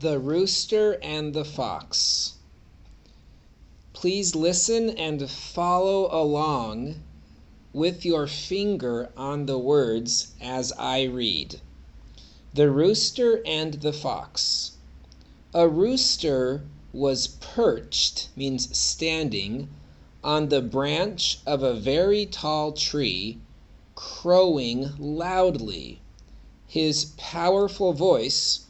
The Rooster and the Fox. Please listen and follow along with your finger on the words as I read. The Rooster and the Fox. A rooster was perched, means standing, on the branch of a very tall tree, crowing loudly. His powerful voice,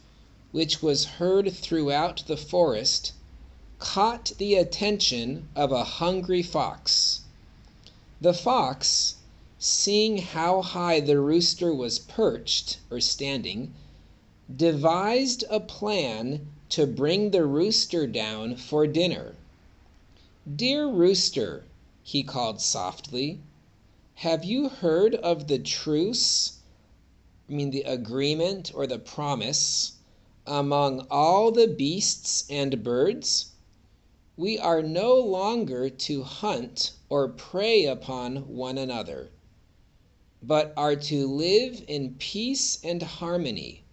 which was heard throughout the forest, caught the attention of a hungry fox. The fox, seeing how high the rooster was perched, or standing, devised a plan to bring the rooster down for dinner. "Dear Rooster," he called softly, "have you heard of the truce, the agreement or the promise, among all the beasts and birds? We are no longer to hunt or prey upon one another, but are to live in peace and harmony.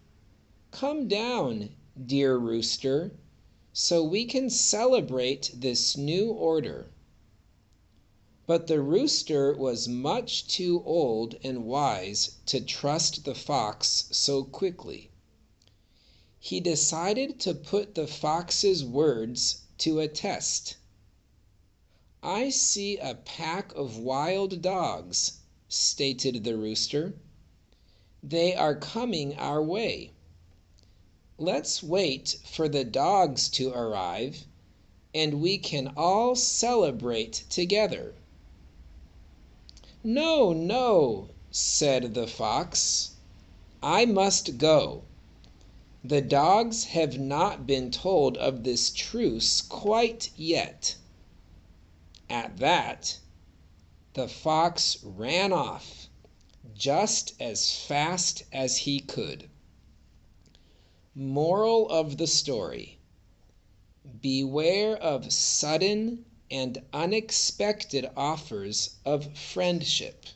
Come down, dear Rooster, so we can celebrate this new order." But the rooster was much too old and wise to trust the fox so quickly. He decided to put the fox's words to a test. "I see a pack of wild dogs," stated the rooster. "They are coming our way. Let's wait for the dogs to arrive, and we can all celebrate together." "No, no," said the fox. "I must go. The dogs have not been told of this truce quite yet." At that, the fox ran off just as fast as he could. Moral of the story: beware of sudden and unexpected offers of friendship.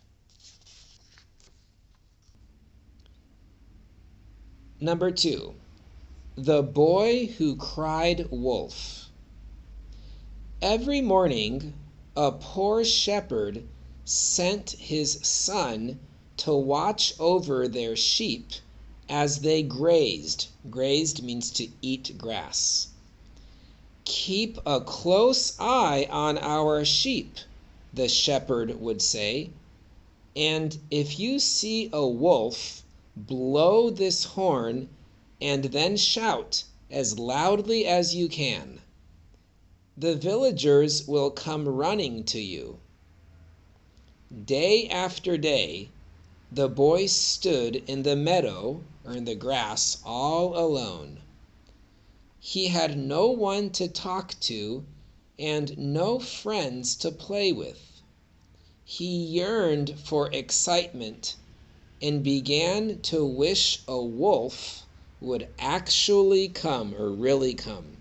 Number 2, the boy who cried wolf. Every morning, a poor shepherd sent his son to watch over their sheep as they grazed. Grazed means to eat grass. "Keep a close eye on our sheep," the shepherd would say, "and if you see a wolf, blow this horn and then shout as loudly as you can. The villagers will come running to you." Day after day, the boy stood in the meadow or in the grass all alone. He had no one to talk to and no friends to play with. He yearned for excitement and began to wish a wolf would actually come or really come.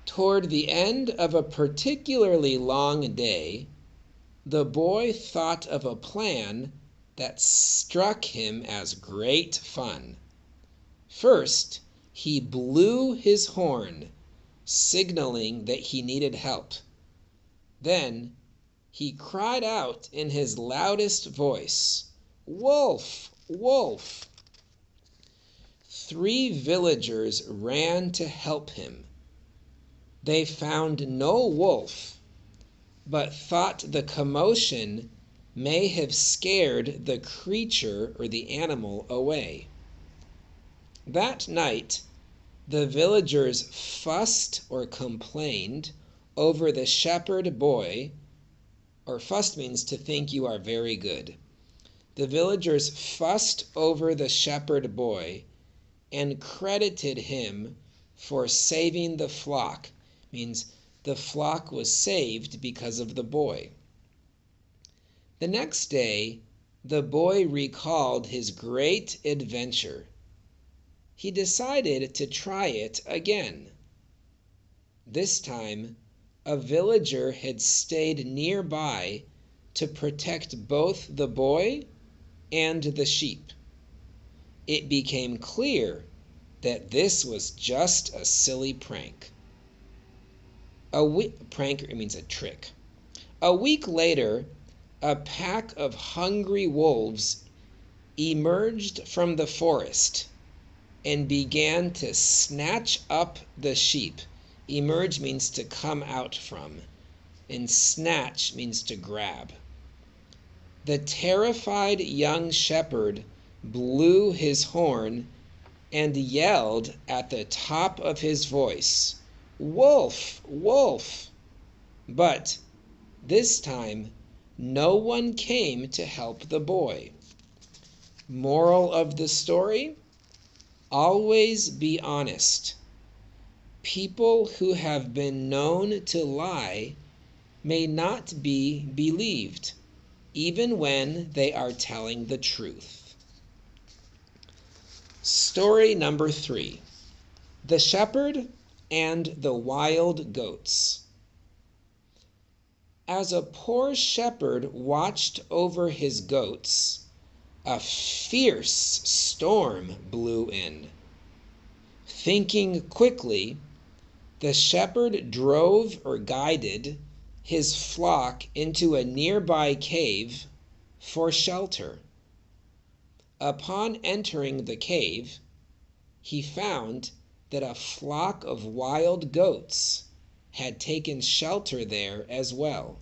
Toward the end of a particularly long day, the boy thought of a plan that struck him as great fun. First, he blew his horn, signaling that he needed help. Then, he cried out in his loudest voice, "Wolf! Wolf!" 3 villagers ran to help him. They found no wolf, but thought the commotion may have scared the creature or the animal away. That night, the villagers fussed or complained over the shepherd boy, or fussed means to think you are very good. The villagers fussed over the shepherd boy and credited him for saving the flock. Means the flock was saved because of the boy. The next day, the boy recalled his great adventure. He decided to try it again. This time, a villager had stayed nearby to protect both the boy and the sheep. It became clear that this was just a silly prank. Prank means a trick. A week later, a pack of hungry wolves emerged from the forest and began to snatch up the sheep. Emerge means to come out from, and snatch means to grab. The terrified young shepherd blew his horn and yelled at the top of his voice, "Wolf! Wolf!" But this time, no one came to help the boy. Moral of the story: always be honest. People who have been known to lie may not be believed, even when they are telling the truth. Story number 3. The Shepherd and the Wild Goats. As a poor shepherd watched over his goats, a fierce storm blew in. Thinking quickly, the shepherd drove or guided his flock into a nearby cave for shelter. Upon entering the cave, he found that a flock of wild goats had taken shelter there as well.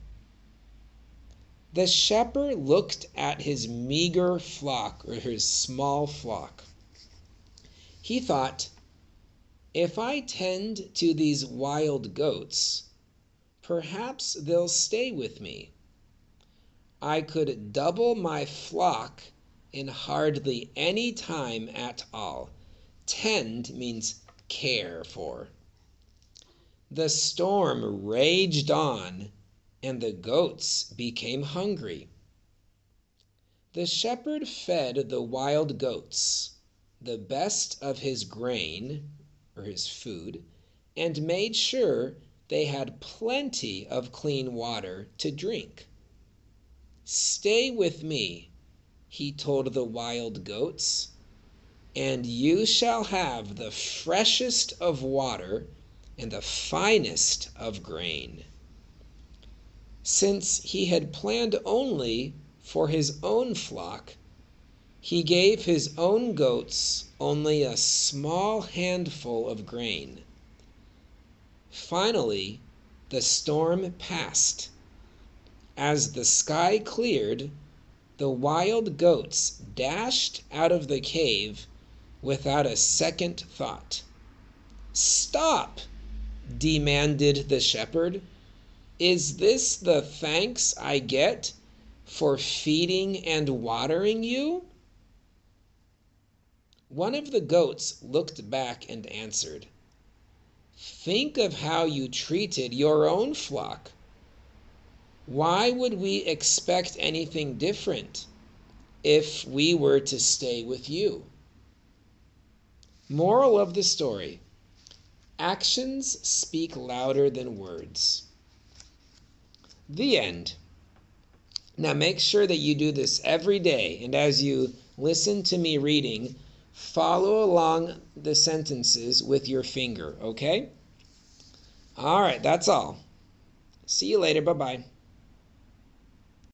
The shepherd looked at his meager flock, or his small flock. He thought, if I tend to these wild goats, perhaps they'll stay with me. I could double my flock in hardly any time at all. Tend means care for. The storm raged on, and the goats became hungry. The shepherd fed the wild goats the best of his grain, or his food, and made sure they had plenty of clean water to drink. "Stay with me," he told the wild goats, "and you shall have the freshest of water and the finest of grain." Since he had planned only for his own flock, he gave his own goats only a small handful of grain. Finally, the storm passed. As the sky cleared, the wild goats dashed out of the cave without a second thought. "Stop!" demanded the shepherd. "Is this the thanks I get for feeding and watering you?" One of the goats looked back and answered, "Think of how you treated your own flock. Why would we expect anything different if we were to stay with you?" Moral of the story: actions speak louder than words. The end. Now make sure that you do this every day, and as you listen to me reading, follow along the sentences with your finger, okay? All right, that's all. See you later. Bye-bye.